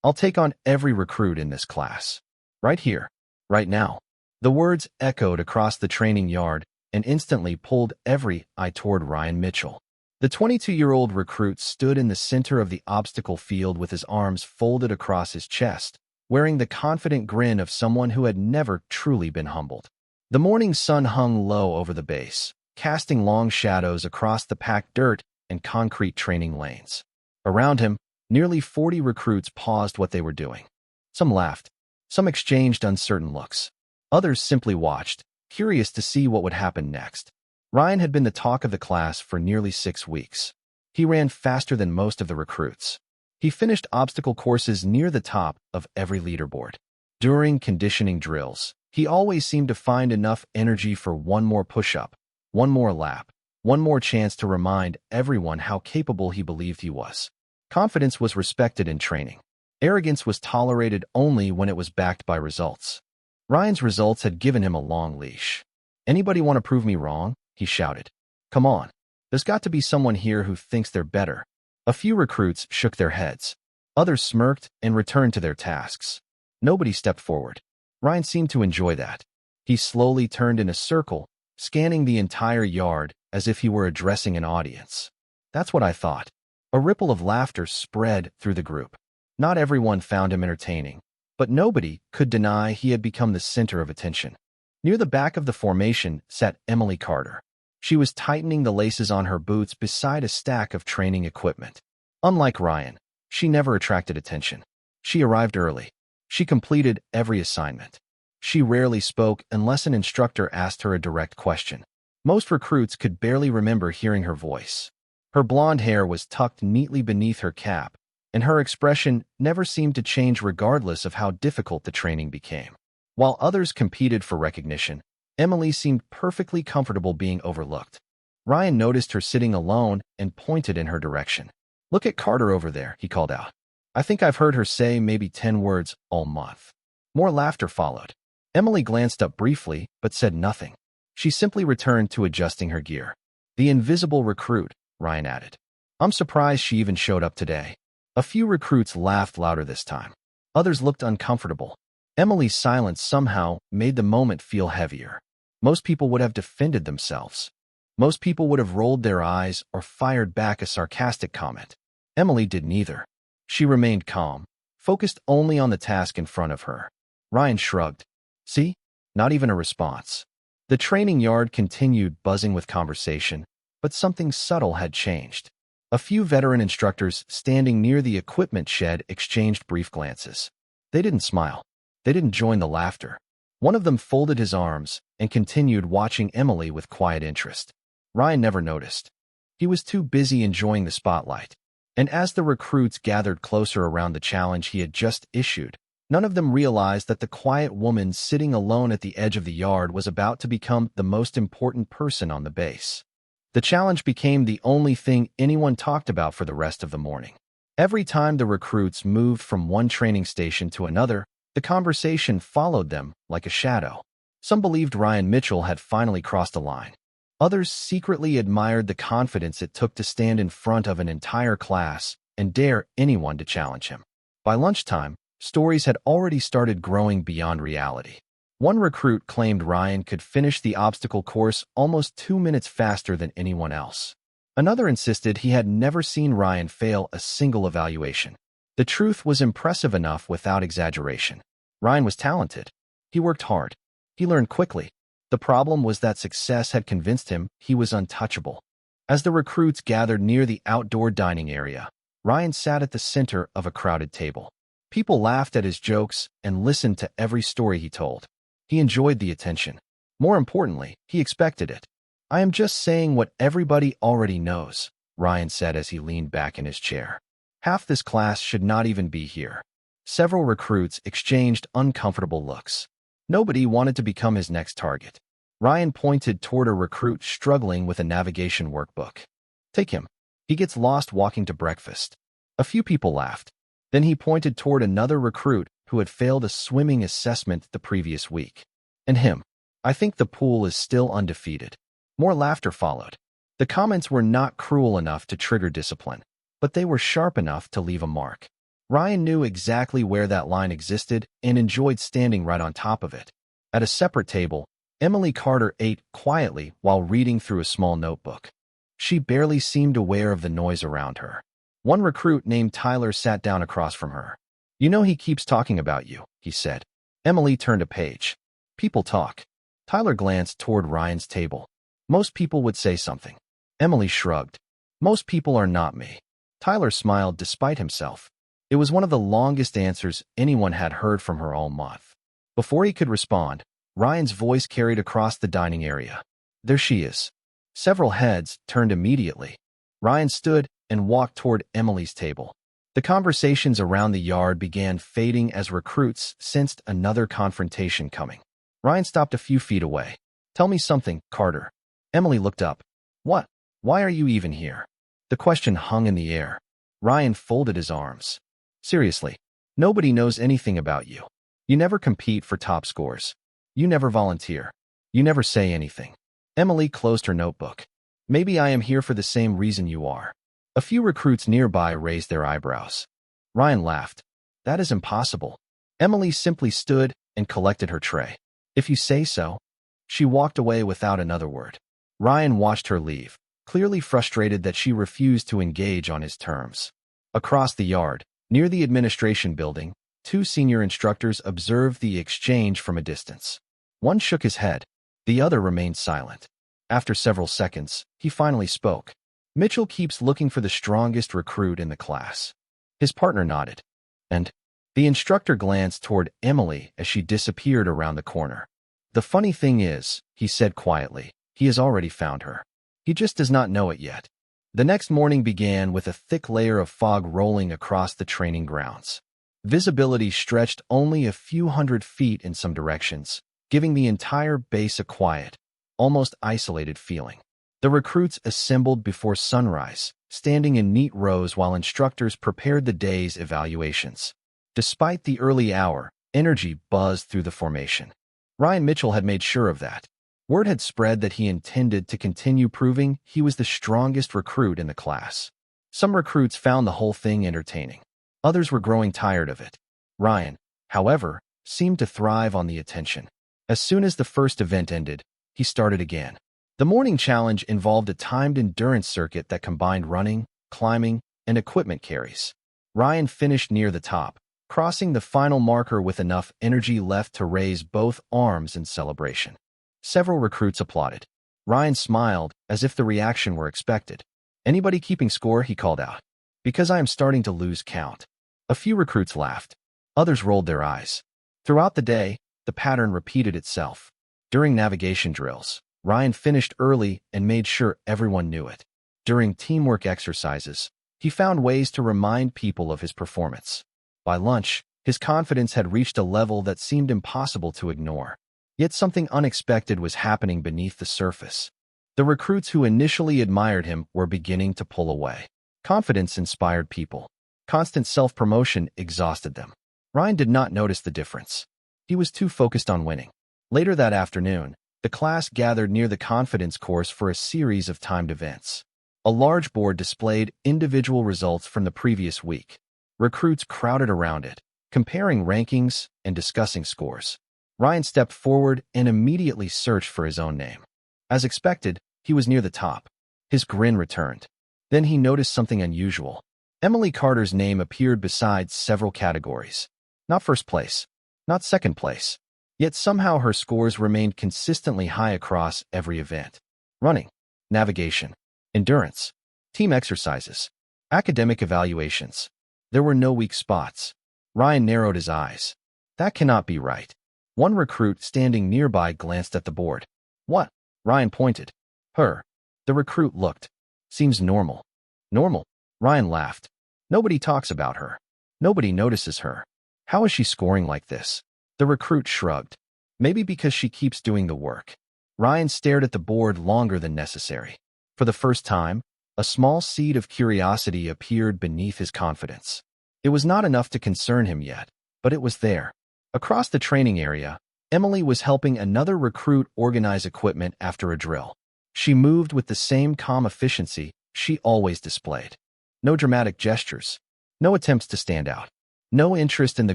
I'll take on every recruit in this class. Right here, right now." The words echoed across the training yard and instantly pulled every eye toward Ryan Mitchell. The 22-year-old recruit stood in the center of the obstacle field with his arms folded across his chest, wearing the confident grin of someone who had never truly been humbled. The morning sun hung low over the base, casting long shadows across the packed dirt and concrete training lanes. Around him, nearly 40 recruits paused what they were doing. Some laughed, some exchanged uncertain looks. Others simply watched, curious to see what would happen next. Ryan had been the talk of the class for nearly 6 weeks. He ran faster than most of the recruits. He finished obstacle courses near the top of every leaderboard. During conditioning drills, he always seemed to find enough energy for one more push-up, one more lap, one more chance to remind everyone how capable he believed he was. Confidence was respected in training. Arrogance was tolerated only when it was backed by results. Ryan's results had given him a long leash. "Anybody want to prove me wrong?" he shouted. "Come on. There's got to be someone here who thinks they're better." A few recruits shook their heads. Others smirked and returned to their tasks. Nobody stepped forward. Ryan seemed to enjoy that. He slowly turned in a circle, scanning the entire yard as if he were addressing an audience. "That's what I thought." A ripple of laughter spread through the group. Not everyone found him entertaining, but nobody could deny he had become the center of attention. Near the back of the formation sat Emily Carter. She was tightening the laces on her boots beside a stack of training equipment. Unlike Ryan, she never attracted attention. She arrived early. She completed every assignment. She rarely spoke unless an instructor asked her a direct question. Most recruits could barely remember hearing her voice. Her blonde hair was tucked neatly beneath her cap, and her expression never seemed to change regardless of how difficult the training became. While others competed for recognition, Emily seemed perfectly comfortable being overlooked. Ryan noticed her sitting alone and pointed in her direction. "Look at Carter over there," he called out. "I think I've heard her say maybe 10 words all month." More laughter followed. Emily glanced up briefly, but said nothing. She simply returned to adjusting her gear. "The invisible recruit," Ryan added. "I'm surprised she even showed up today." A few recruits laughed louder this time. Others looked uncomfortable. Emily's silence somehow made the moment feel heavier. Most people would have defended themselves. Most people would have rolled their eyes or fired back a sarcastic comment. Emily did neither. She remained calm, focused only on the task in front of her. Ryan shrugged. "See? Not even a response." The training yard continued buzzing with conversation, but something subtle had changed. A few veteran instructors standing near the equipment shed exchanged brief glances. They didn't smile. They didn't join the laughter. One of them folded his arms and continued watching Emily with quiet interest. Ryan never noticed. He was too busy enjoying the spotlight. And as the recruits gathered closer around the challenge he had just issued, none of them realized that the quiet woman sitting alone at the edge of the yard was about to become the most important person on the base. The challenge became the only thing anyone talked about for the rest of the morning. Every time the recruits moved from one training station to another, the conversation followed them like a shadow. Some believed Ryan Mitchell had finally crossed a line. Others secretly admired the confidence it took to stand in front of an entire class and dare anyone to challenge him. By lunchtime, stories had already started growing beyond reality. One recruit claimed Ryan could finish the obstacle course almost 2 minutes faster than anyone else. Another insisted he had never seen Ryan fail a single evaluation. The truth was impressive enough without exaggeration. Ryan was talented. He worked hard. He learned quickly. The problem was that success had convinced him he was untouchable. As the recruits gathered near the outdoor dining area, Ryan sat at the center of a crowded table. People laughed at his jokes and listened to every story he told. He enjoyed the attention. More importantly, he expected it. "I am just saying what everybody already knows," Ryan said as he leaned back in his chair. "Half this class should not even be here." Several recruits exchanged uncomfortable looks. Nobody wanted to become his next target. Ryan pointed toward a recruit struggling with a navigation workbook. "Take him. He gets lost walking to breakfast." A few people laughed. Then he pointed toward another recruit who had failed a swimming assessment the previous week. "And him. I think the pool is still undefeated." More laughter followed. The comments were not cruel enough to trigger discipline, but they were sharp enough to leave a mark. Ryan knew exactly where that line existed and enjoyed standing right on top of it. At a separate table, Emily Carter ate quietly while reading through a small notebook. She barely seemed aware of the noise around her. One recruit named Tyler sat down across from her. "You know he keeps talking about you," he said. Emily turned a page. "People talk." Tyler glanced toward Ryan's table. "Most people would say something." Emily shrugged. "Most people are not me." Tyler smiled despite himself. It was one of the longest answers anyone had heard from her all month. Before he could respond, Ryan's voice carried across the dining area. "There she is." Several heads turned immediately. Ryan stood and walked toward Emily's table. The conversations around the yard began fading as recruits sensed another confrontation coming. Ryan stopped a few feet away. "Tell me something, Carter." Emily looked up. "What? Why are you even here?" The question hung in the air. Ryan folded his arms. "Seriously, nobody knows anything about you. You never compete for top scores. You never volunteer. You never say anything." Emily closed her notebook. "Maybe I am here for the same reason you are." A few recruits nearby raised their eyebrows. Ryan laughed. "That is impossible." Emily simply stood and collected her tray. "If you say so." She walked away without another word. Ryan watched her leave, clearly frustrated that she refused to engage on his terms. Across the yard, near the administration building, two senior instructors observed the exchange from a distance. One shook his head. The other remained silent. After several seconds, he finally spoke. "Mitchell keeps looking for the strongest recruit in the class." His partner nodded. "And?" The instructor glanced toward Emily as she disappeared around the corner. "The funny thing is," he said quietly, "he has already found her. He just does not know it yet." The next morning began with a thick layer of fog rolling across the training grounds. Visibility stretched only a few hundred feet in some directions, giving the entire base a quiet, almost isolated feeling. The recruits assembled before sunrise, standing in neat rows while instructors prepared the day's evaluations. Despite the early hour, energy buzzed through the formation. Ryan Mitchell had made sure of that. Word had spread that he intended to continue proving he was the strongest recruit in the class. Some recruits found the whole thing entertaining. Others were growing tired of it. Ryan, however, seemed to thrive on the attention. As soon as the first event ended, he started again. The morning challenge involved a timed endurance circuit that combined running, climbing, and equipment carries. Ryan finished near the top, crossing the final marker with enough energy left to raise both arms in celebration. Several recruits applauded. Ryan smiled as if the reaction were expected. "Anybody keeping score?" he called out. "Because I am starting to lose count." A few recruits laughed. Others rolled their eyes. Throughout the day, the pattern repeated itself. During navigation drills, Ryan finished early and made sure everyone knew it. During teamwork exercises, he found ways to remind people of his performance. By lunch, his confidence had reached a level that seemed impossible to ignore. Yet something unexpected was happening beneath the surface. The recruits who initially admired him were beginning to pull away. Confidence inspired people. Constant self-promotion exhausted them. Ryan did not notice the difference. He was too focused on winning. Later that afternoon, the class gathered near the confidence course for a series of timed events. A large board displayed individual results from the previous week. Recruits crowded around it, comparing rankings and discussing scores. Ryan stepped forward and immediately searched for his own name. As expected, he was near the top. His grin returned. Then he noticed something unusual. Emily Carter's name appeared beside several categories. Not first place, not second place. Yet somehow her scores remained consistently high across every event. Running, navigation, endurance, team exercises, academic evaluations. There were no weak spots. Ryan narrowed his eyes. That cannot be right. One recruit standing nearby glanced at the board. "What?" Ryan pointed. "Her." The recruit looked. "Seems normal." "Normal?" Ryan laughed. "Nobody talks about her. Nobody notices her. How is she scoring like this?" The recruit shrugged. "Maybe because she keeps doing the work." Ryan stared at the board longer than necessary. For the first time, a small seed of curiosity appeared beneath his confidence. It was not enough to concern him yet, but it was there. Across the training area, Emily was helping another recruit organize equipment after a drill. She moved with the same calm efficiency she always displayed. No dramatic gestures, no attempts to stand out. no interest in the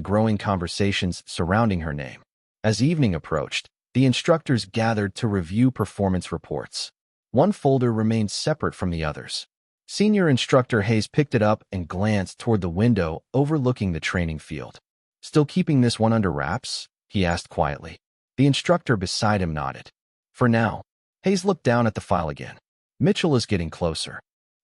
growing conversations surrounding her name. As evening approached, the instructors gathered to review performance reports. One folder remained separate from the others. Senior Instructor Hayes picked it up and glanced toward the window overlooking the training field. "Still keeping this one under wraps?" he asked quietly. The instructor beside him nodded. "For now." Hayes looked down at the file again. "Mitchell is getting closer."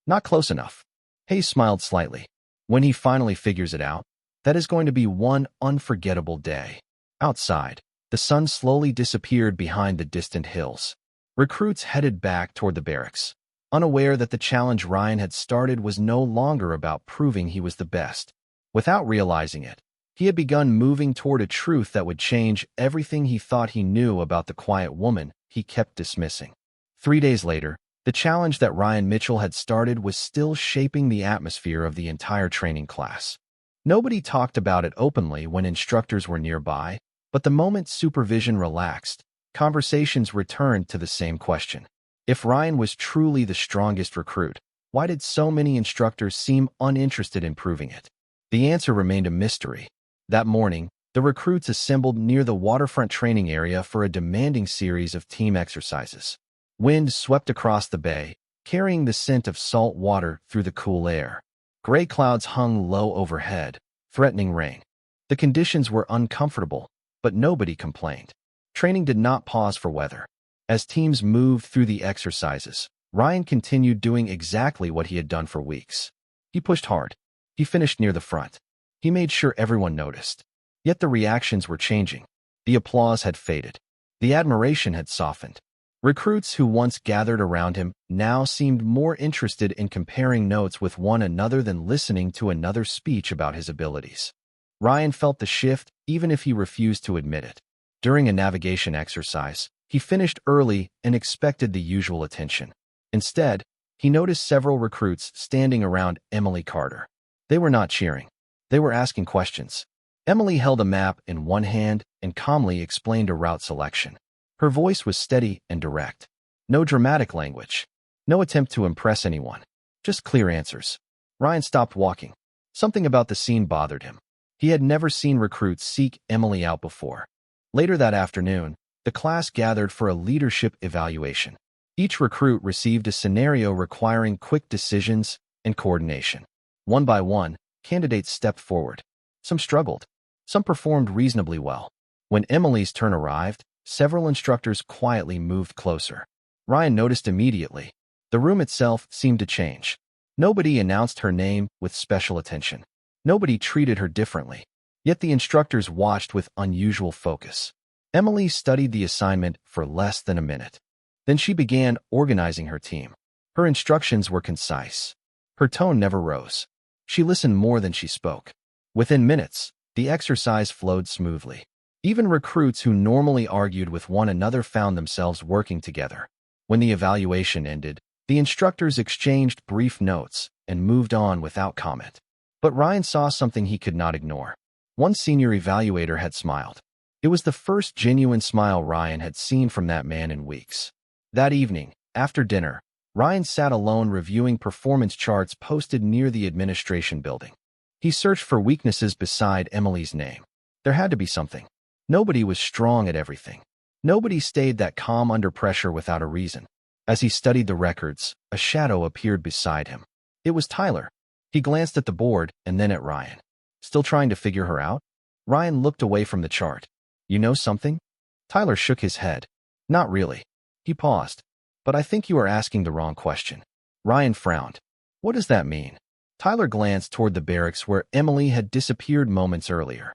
"Not close enough." Hayes smiled slightly. "When he finally figures it out, that is going to be one unforgettable day." Outside, the sun slowly disappeared behind the distant hills. Recruits headed back toward the barracks, unaware that the challenge Ryan had started was no longer about proving he was the best. Without realizing it, he had begun moving toward a truth that would change everything he thought he knew about the quiet woman he kept dismissing. 3 days later, the challenge that Ryan Mitchell had started was still shaping the atmosphere of the entire training class. Nobody talked about it openly when instructors were nearby, but the moment supervision relaxed, conversations returned to the same question. If Ryan was truly the strongest recruit, why did so many instructors seem uninterested in proving it? The answer remained a mystery. That morning, the recruits assembled near the waterfront training area for a demanding series of team exercises. Wind swept across the bay, carrying the scent of salt water through the cool air. Gray clouds hung low overhead, threatening rain. The conditions were uncomfortable, but nobody complained. Training did not pause for weather. As teams moved through the exercises, Ryan continued doing exactly what he had done for weeks. He pushed hard. He finished near the front. He made sure everyone noticed. Yet the reactions were changing. The applause had faded. The admiration had softened. Recruits who once gathered around him now seemed more interested in comparing notes with one another than listening to another's speech about his abilities. Ryan felt the shift even if he refused to admit it. During a navigation exercise, he finished early and expected the usual attention. Instead, he noticed several recruits standing around Emily Carter. They were not cheering. They were asking questions. Emily held a map in one hand and calmly explained a route selection. Her voice was steady and direct. No dramatic language. No attempt to impress anyone. Just clear answers. Ryan stopped walking. Something about the scene bothered him. He had never seen recruits seek Emily out before. Later that afternoon, the class gathered for a leadership evaluation. Each recruit received a scenario requiring quick decisions and coordination. One by one, candidates stepped forward. Some struggled. Some performed reasonably well. When Emily's turn arrived, several instructors quietly moved closer. Ryan noticed immediately. The room itself seemed to change. Nobody announced her name with special attention. Nobody treated her differently. Yet the instructors watched with unusual focus. Emily studied the assignment for less than a minute. Then she began organizing her team. Her instructions were concise. Her tone never rose. She listened more than she spoke. Within minutes, the exercise flowed smoothly. Even recruits who normally argued with one another found themselves working together. When the evaluation ended, the instructors exchanged brief notes and moved on without comment. But Ryan saw something he could not ignore. One senior evaluator had smiled. It was the first genuine smile Ryan had seen from that man in weeks. That evening, after dinner, Ryan sat alone reviewing performance charts posted near the administration building. He searched for weaknesses beside Emily's name. There had to be something. Nobody was strong at everything. Nobody stayed that calm under pressure without a reason. As he studied the records, a shadow appeared beside him. It was Tyler. He glanced at the board and then at Ryan. Still trying to figure her out? Ryan looked away from the chart. "You know something?" Tyler shook his head. "Not really." He paused. "But I think you are asking the wrong question." Ryan frowned. "What does that mean?" Tyler glanced toward the barracks where Emily had disappeared moments earlier.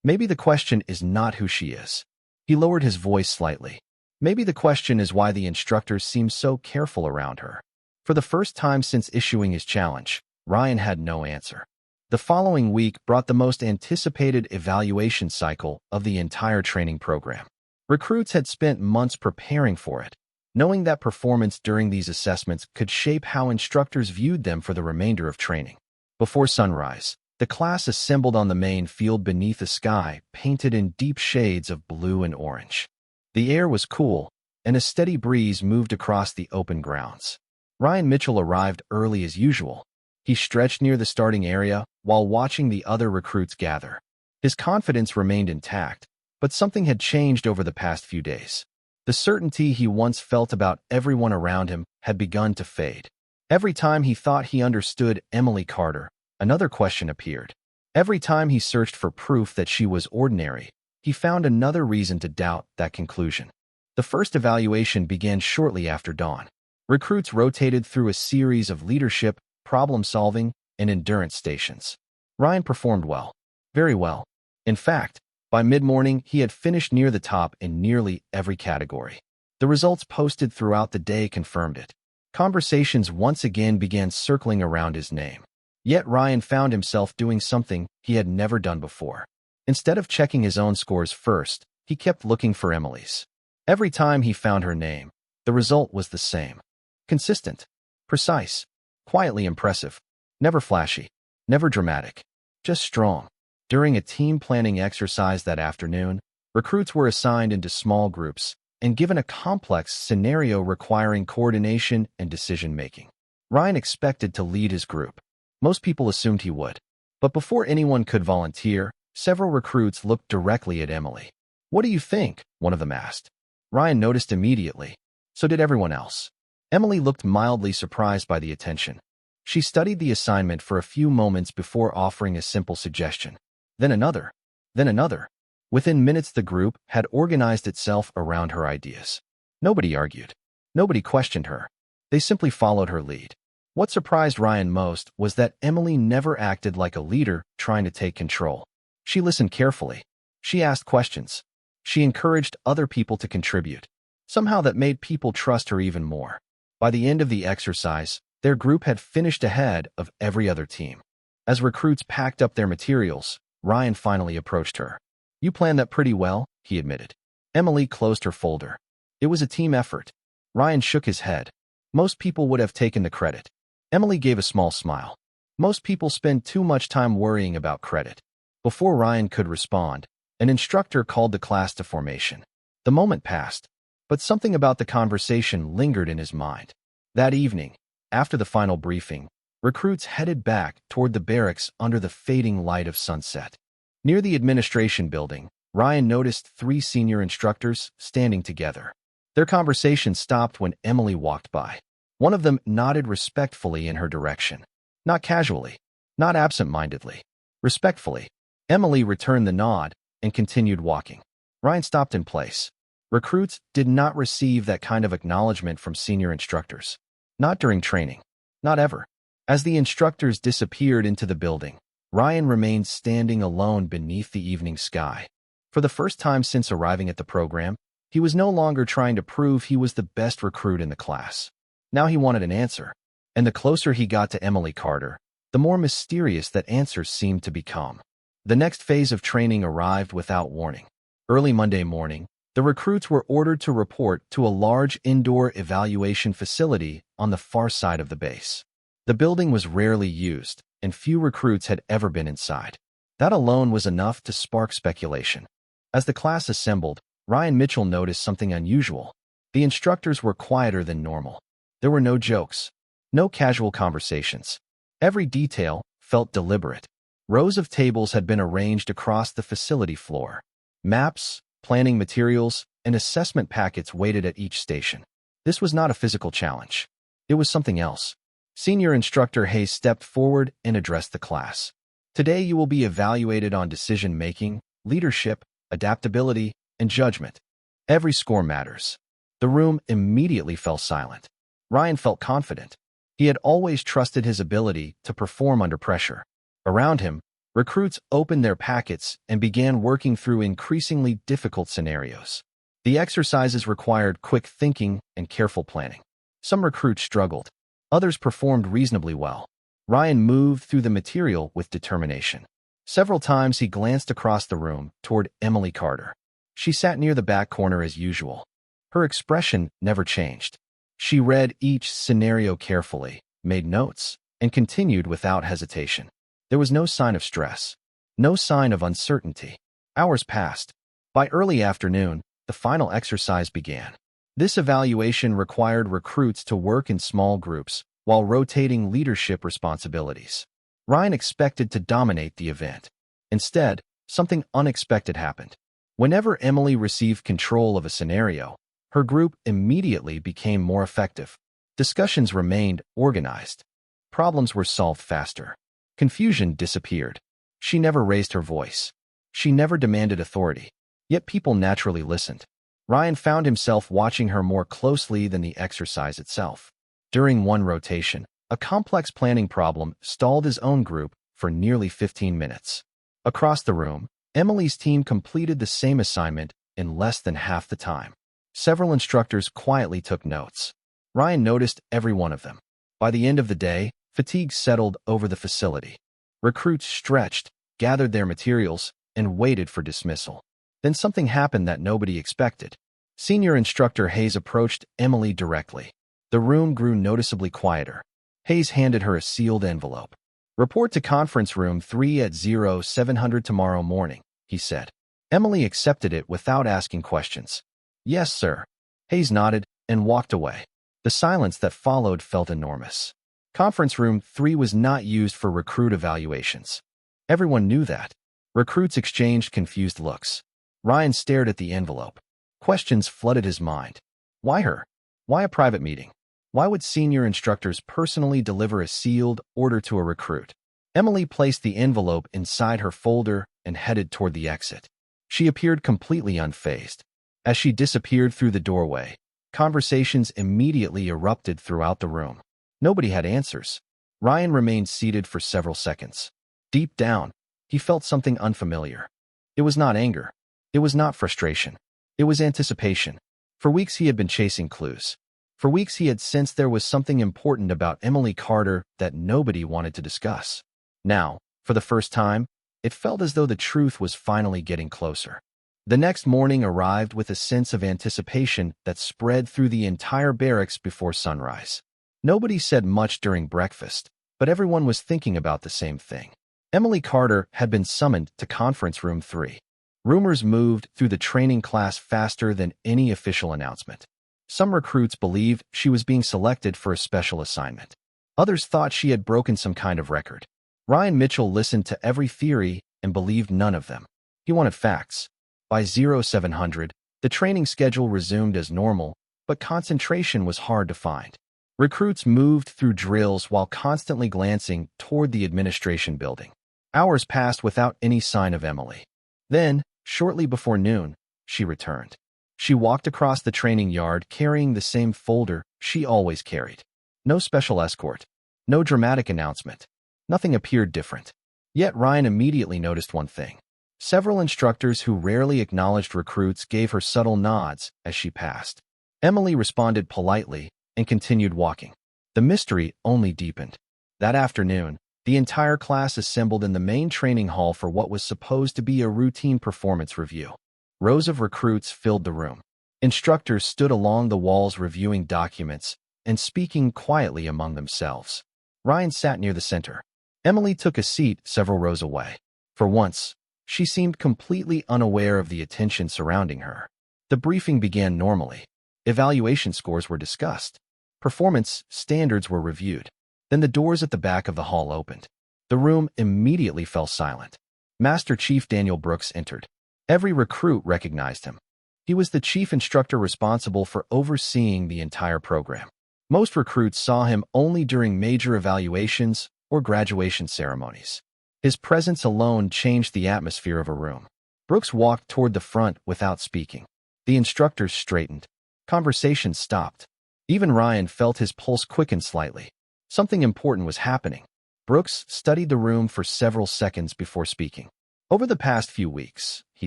"Maybe the question is not who she is." He lowered his voice slightly. "Maybe the question is why the instructors seem so careful around her." For the first time since issuing his challenge, Ryan had no answer. The following week brought the most anticipated evaluation cycle of the entire training program. Recruits had spent months preparing for it, knowing that performance during these assessments could shape how instructors viewed them for the remainder of training. Before sunrise, the class assembled on the main field beneath a sky painted in deep shades of blue and orange. The air was cool, and a steady breeze moved across the open grounds. Ryan Mitchell arrived early as usual. He stretched near the starting area while watching the other recruits gather. His confidence remained intact, but something had changed over the past few days. The certainty he once felt about everyone around him had begun to fade. Every time he thought he understood Emily Carter, another question appeared. Every time he searched for proof that she was ordinary, he found another reason to doubt that conclusion. The first evaluation began shortly after dawn. Recruits rotated through a series of leadership, problem-solving, and endurance stations. Ryan performed well. Very well. In fact, by mid-morning, he had finished near the top in nearly every category. The results posted throughout the day confirmed it. Conversations once again began circling around his name. Yet Ryan found himself doing something he had never done before. Instead of checking his own scores first, he kept looking for Emily's. Every time he found her name, the result was the same. Consistent, precise, quietly impressive, never flashy, never dramatic, just strong. During a team planning exercise that afternoon, recruits were assigned into small groups and given a complex scenario requiring coordination and decision-making. Ryan expected to lead his group. Most people assumed he would. But before anyone could volunteer, several recruits looked directly at Emily. "What do you think?" one of them asked. Ryan noticed immediately. So did everyone else. Emily looked mildly surprised by the attention. She studied the assignment for a few moments before offering a simple suggestion. Then another. Then another. Within minutes, the group had organized itself around her ideas. Nobody argued. Nobody questioned her. They simply followed her lead. What surprised Ryan most was that Emily never acted like a leader trying to take control. She listened carefully. She asked questions. She encouraged other people to contribute. Somehow that made people trust her even more. By the end of the exercise, their group had finished ahead of every other team. As recruits packed up their materials, Ryan finally approached her. "You planned that pretty well," he admitted. Emily closed her folder. "It was a team effort." Ryan shook his head. "Most people would have taken the credit." Emily gave a small smile. "Most people spend too much time worrying about credit." Before Ryan could respond, an instructor called the class to formation. The moment passed, but something about the conversation lingered in his mind. That evening, after the final briefing, recruits headed back toward the barracks under the fading light of sunset. Near the administration building, Ryan noticed 3 senior instructors standing together. Their conversation stopped when Emily walked by. One of them nodded respectfully in her direction. Not casually, not absent-mindedly. Respectfully. Emily returned the nod and continued walking. Ryan stopped in place. Recruits did not receive that kind of acknowledgement from senior instructors. Not during training. Not ever. As the instructors disappeared into the building, Ryan remained standing alone beneath the evening sky. For the first time since arriving at the program, he was no longer trying to prove he was the best recruit in the class. Now he wanted an answer. And the closer he got to Emily Carter, the more mysterious that answer seemed to become. The next phase of training arrived without warning. Early Monday morning, the recruits were ordered to report to a large indoor evaluation facility on the far side of the base. The building was rarely used, and few recruits had ever been inside. That alone was enough to spark speculation. As the class assembled, Ryan Mitchell noticed something unusual. The instructors were quieter than normal. There were no jokes, no casual conversations. Every detail felt deliberate. Rows of tables had been arranged across the facility floor. Maps, planning materials, and assessment packets waited at each station. This was not a physical challenge. It was something else. Senior Instructor Hayes stepped forward and addressed the class. "Today you will be evaluated on decision-making, leadership, adaptability, and judgment. Every score matters." The room immediately fell silent. Ryan felt confident. He had always trusted his ability to perform under pressure. Around him, recruits opened their packets and began working through increasingly difficult scenarios. The exercises required quick thinking and careful planning. Some recruits struggled. Others performed reasonably well. Ryan moved through the material with determination. Several times he glanced across the room toward Emily Carter. She sat near the back corner as usual. Her expression never changed. She read each scenario carefully, made notes, and continued without hesitation. There was no sign of stress, no sign of uncertainty. Hours passed. By early afternoon, the final exercise began. This evaluation required recruits to work in small groups, while rotating leadership responsibilities. Ryan expected to dominate the event. Instead, something unexpected happened. Whenever Emily received control of a scenario, her group immediately became more effective. Discussions remained organized. Problems were solved faster. Confusion disappeared. She never raised her voice. She never demanded authority. Yet people naturally listened. Ryan found himself watching her more closely than the exercise itself. During one rotation, a complex planning problem stalled his own group for nearly 15 minutes. Across the room, Emily's team completed the same assignment in less than half the time. Several instructors quietly took notes. Ryan noticed every one of them. By the end of the day, fatigue settled over the facility. Recruits stretched, gathered their materials, and waited for dismissal. Then something happened that nobody expected. Senior Instructor Hayes approached Emily directly. The room grew noticeably quieter. Hayes handed her a sealed envelope. "Report to conference room 3 at 0700 tomorrow morning," he said. Emily accepted it without asking questions. "Yes, sir." Hayes nodded and walked away. The silence that followed felt enormous. Conference room 3 was not used for recruit evaluations. Everyone knew that. Recruits exchanged confused looks. Ryan stared at the envelope. Questions flooded his mind. Why her? Why a private meeting? Why would senior instructors personally deliver a sealed order to a recruit? Emily placed the envelope inside her folder and headed toward the exit. She appeared completely unfazed. As she disappeared through the doorway, conversations immediately erupted throughout the room. Nobody had answers. Ryan remained seated for several seconds. Deep down, he felt something unfamiliar. It was not anger. It was not frustration. It was anticipation. For weeks he had been chasing clues. For weeks he had sensed there was something important about Emily Carter that nobody wanted to discuss. Now, for the first time, it felt as though the truth was finally getting closer. The next morning arrived with a sense of anticipation that spread through the entire barracks before sunrise. Nobody said much during breakfast, but everyone was thinking about the same thing. Emily Carter had been summoned to conference room 3. Rumors moved through the training class faster than any official announcement. Some recruits believed she was being selected for a special assignment. Others thought she had broken some kind of record. Ryan Mitchell listened to every theory and believed none of them. He wanted facts. By 0700, the training schedule resumed as normal, but concentration was hard to find. Recruits moved through drills while constantly glancing toward the administration building. Hours passed without any sign of Emily. Then, shortly before noon, she returned. She walked across the training yard carrying the same folder she always carried. No special escort. No dramatic announcement. Nothing appeared different. Yet Ryan immediately noticed one thing. Several instructors who rarely acknowledged recruits gave her subtle nods as she passed. Emily responded politely and continued walking. The mystery only deepened. That afternoon, the entire class assembled in the main training hall for what was supposed to be a routine performance review. Rows of recruits filled the room. Instructors stood along the walls reviewing documents and speaking quietly among themselves. Ryan sat near the center. Emily took a seat several rows away. For once, she seemed completely unaware of the attention surrounding her. The briefing began normally. Evaluation scores were discussed. Performance standards were reviewed. Then the doors at the back of the hall opened. The room immediately fell silent. Master Chief Daniel Brooks entered. Every recruit recognized him. He was the chief instructor responsible for overseeing the entire program. Most recruits saw him only during major evaluations or graduation ceremonies. His presence alone changed the atmosphere of a room. Brooks walked toward the front without speaking. The instructors straightened. Conversation stopped. Even Ryan felt his pulse quicken slightly. Something important was happening. Brooks studied the room for several seconds before speaking. "Over the past few weeks," he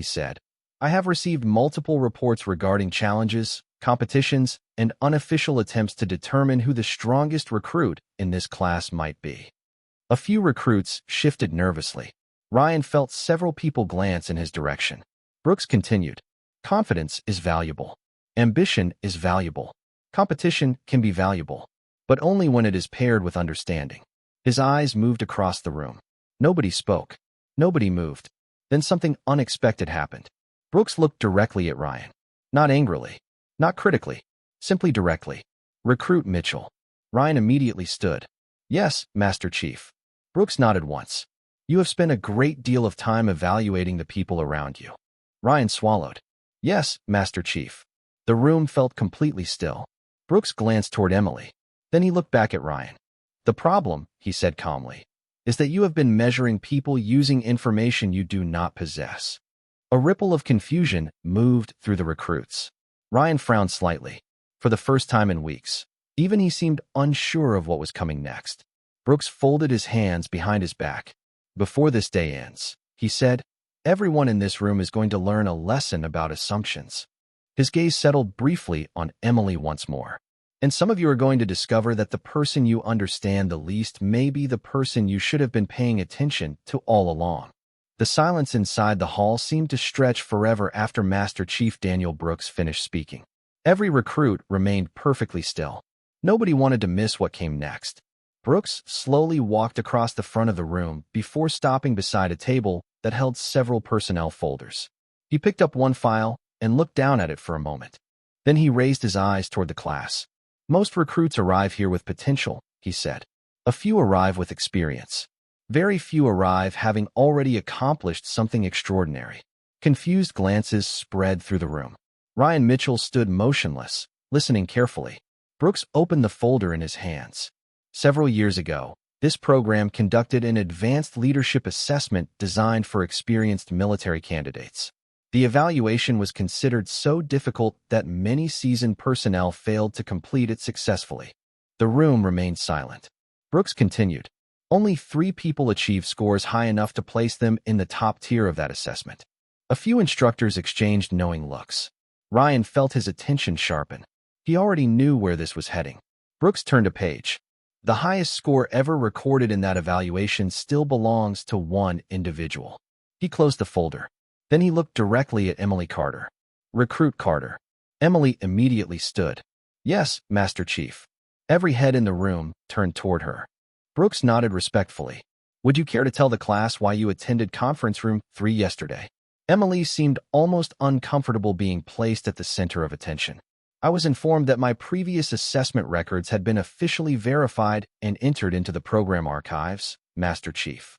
said, "I have received multiple reports regarding challenges, competitions, and unofficial attempts to determine who the strongest recruit in this class might be." A few recruits shifted nervously. Ryan felt several people glance in his direction. Brooks continued, "Confidence is valuable. Ambition is valuable. Competition can be valuable, but only when it is paired with understanding." His eyes moved across the room. Nobody spoke. Nobody moved. Then something unexpected happened. Brooks looked directly at Ryan. Not angrily. Not critically. Simply directly. "Recruit Mitchell." Ryan immediately stood. Yes, Master Chief. Brooks nodded once. You have spent a great deal of time evaluating the people around you. Ryan swallowed. Yes, Master Chief. The room felt completely still. Brooks glanced toward Emily. Then he looked back at Ryan. The problem, he said calmly, is that you have been measuring people using information you do not possess. A ripple of confusion moved through the recruits. Ryan frowned slightly. For the first time in weeks, even he seemed unsure of what was coming next. Brooks folded his hands behind his back. Before this day ends, he said, everyone in this room is going to learn a lesson about assumptions. His gaze settled briefly on Emily once more. And some of you are going to discover that the person you understand the least may be the person you should have been paying attention to all along. The silence inside the hall seemed to stretch forever after Master Chief Daniel Brooks finished speaking. Every recruit remained perfectly still. Nobody wanted to miss what came next. Brooks slowly walked across the front of the room before stopping beside a table that held several personnel folders. He picked up one file and looked down at it for a moment. Then he raised his eyes toward the class. Most recruits arrive here with potential, he said. A few arrive with experience. Very few arrive having already accomplished something extraordinary. Confused glances spread through the room. Ryan Mitchell stood motionless, listening carefully. Brooks opened the folder in his hands. Several years ago, this program conducted an advanced leadership assessment designed for experienced military candidates. The evaluation was considered so difficult that many seasoned personnel failed to complete it successfully. The room remained silent. Brooks continued. Only 3 people achieved scores high enough to place them in the top tier of that assessment. A few instructors exchanged knowing looks. Ryan felt his attention sharpen. He already knew where this was heading. Brooks turned a page. The highest score ever recorded in that evaluation still belongs to one individual. He closed the folder. Then he looked directly at Emily Carter. Recruit Carter. Emily immediately stood. Yes, Master Chief. Every head in the room turned toward her. Brooks nodded respectfully. Would you care to tell the class why you attended conference room 3 yesterday? Emily seemed almost uncomfortable being placed at the center of attention. I was informed that my previous assessment records had been officially verified and entered into the program archives, Master Chief.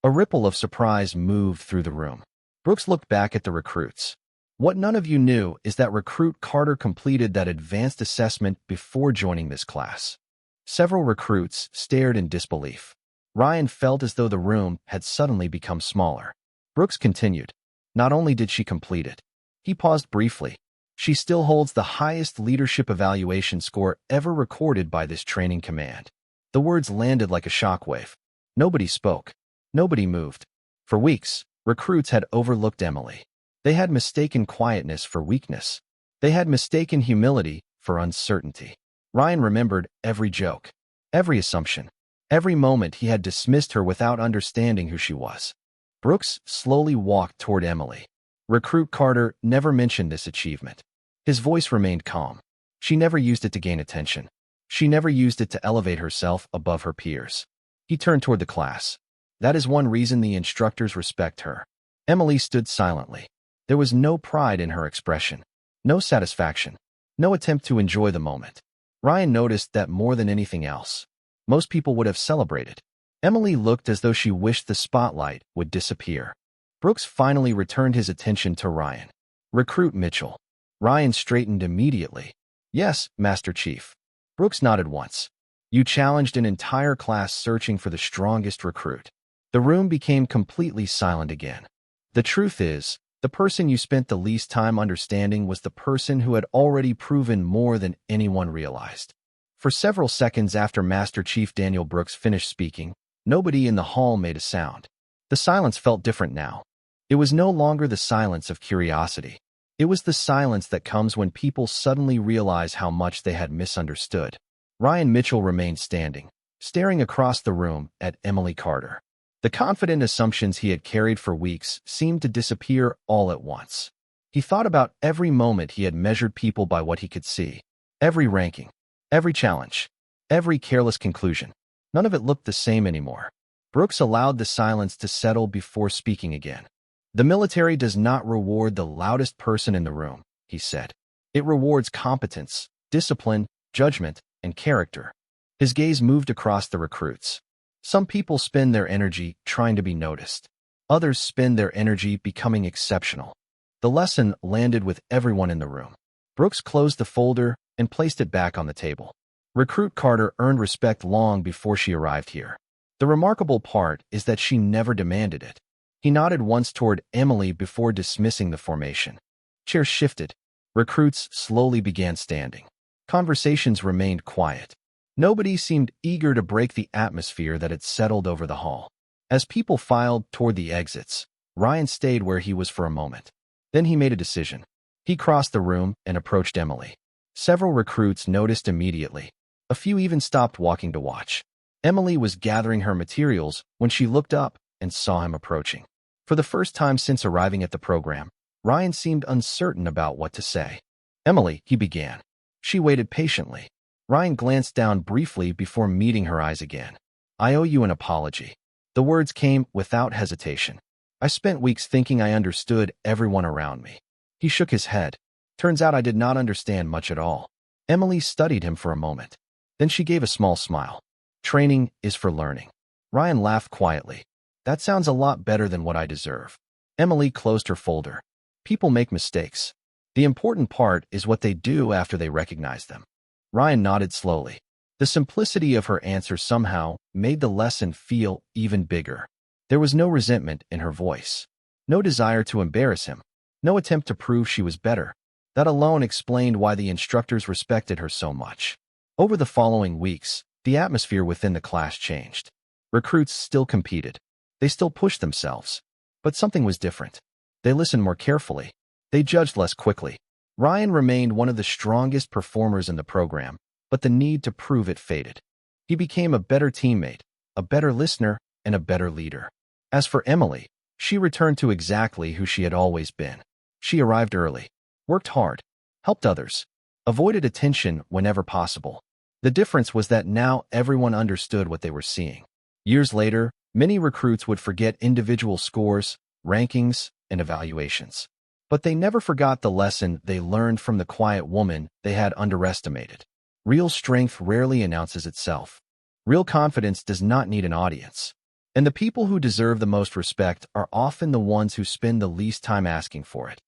A ripple of surprise moved through the room. Brooks looked back at the recruits. What none of you knew is that Recruit Carter completed that advanced assessment before joining this class. Several recruits stared in disbelief. Ryan felt as though the room had suddenly become smaller. Brooks continued. Not only did she complete it, he paused briefly. She still holds the highest leadership evaluation score ever recorded by this training command. The words landed like a shockwave. Nobody spoke. Nobody moved. For weeks, recruits had overlooked Emily. They had mistaken quietness for weakness. They had mistaken humility for uncertainty. Ryan remembered every joke, every assumption, every moment he had dismissed her without understanding who she was. Brooks slowly walked toward Emily. Recruit Carter never mentioned this achievement. His voice remained calm. She never used it to gain attention. She never used it to elevate herself above her peers. He turned toward the class. That is one reason the instructors respect her. Emily stood silently. There was no pride in her expression, no satisfaction, no attempt to enjoy the moment. Ryan noticed that more than anything else, most people would have celebrated. Emily looked as though she wished the spotlight would disappear. Brooks finally returned his attention to Ryan. Recruit Mitchell. Ryan straightened immediately. Yes, Master Chief. Brooks nodded once. You challenged an entire class searching for the strongest recruit. The room became completely silent again. The truth is, the person you spent the least time understanding was the person who had already proven more than anyone realized. For several seconds after Master Chief Daniel Brooks finished speaking, nobody in the hall made a sound. The silence felt different now. It was no longer the silence of curiosity. It was the silence that comes when people suddenly realize how much they had misunderstood. Ryan Mitchell remained standing, staring across the room at Emily Carter. The confident assumptions he had carried for weeks seemed to disappear all at once. He thought about every moment he had measured people by what he could see. Every ranking, every challenge, every careless conclusion. None of it looked the same anymore. Brooks allowed the silence to settle before speaking again. The military does not reward the loudest person in the room, he said. It rewards competence, discipline, judgment, and character. His gaze moved across the recruits. Some people spend their energy trying to be noticed. Others spend their energy becoming exceptional. The lesson landed with everyone in the room. Brooks closed the folder and placed it back on the table. Recruit Carter earned respect long before she arrived here. The remarkable part is that she never demanded it. He nodded once toward Emily before dismissing the formation. Chairs shifted. Recruits slowly began standing. Conversations remained quiet. Nobody seemed eager to break the atmosphere that had settled over the hall. As people filed toward the exits, Ryan stayed where he was for a moment. Then he made a decision. He crossed the room and approached Emily. Several recruits noticed immediately. A few even stopped walking to watch. Emily was gathering her materials when she looked up and saw him approaching. For the first time since arriving at the program, Ryan seemed uncertain about what to say. "Emily," he began. She waited patiently. Ryan glanced down briefly before meeting her eyes again. "I owe you an apology." The words came without hesitation. "I spent weeks thinking I understood everyone around me." He shook his head. "Turns out I did not understand much at all." Emily studied him for a moment. Then she gave a small smile. "Training is for learning." Ryan laughed quietly. "That sounds a lot better than what I deserve." Emily closed her folder. "People make mistakes. The important part is what they do after they recognize them." Ryan nodded slowly. The simplicity of her answer somehow made the lesson feel even bigger. There was no resentment in her voice. No desire to embarrass him. No attempt to prove she was better. That alone explained why the instructors respected her so much. Over the following weeks, the atmosphere within the class changed. Recruits still competed. They still pushed themselves. But something was different. They listened more carefully. They judged less quickly. Ryan remained one of the strongest performers in the program, but the need to prove it faded. He became a better teammate, a better listener, and a better leader. As for Emily, she returned to exactly who she had always been. She arrived early, worked hard, helped others, avoided attention whenever possible. The difference was that now everyone understood what they were seeing. Years later, many recruits would forget individual scores, rankings, and evaluations. But they never forgot the lesson they learned from the quiet woman they had underestimated. Real strength rarely announces itself. Real confidence does not need an audience. And the people who deserve the most respect are often the ones who spend the least time asking for it.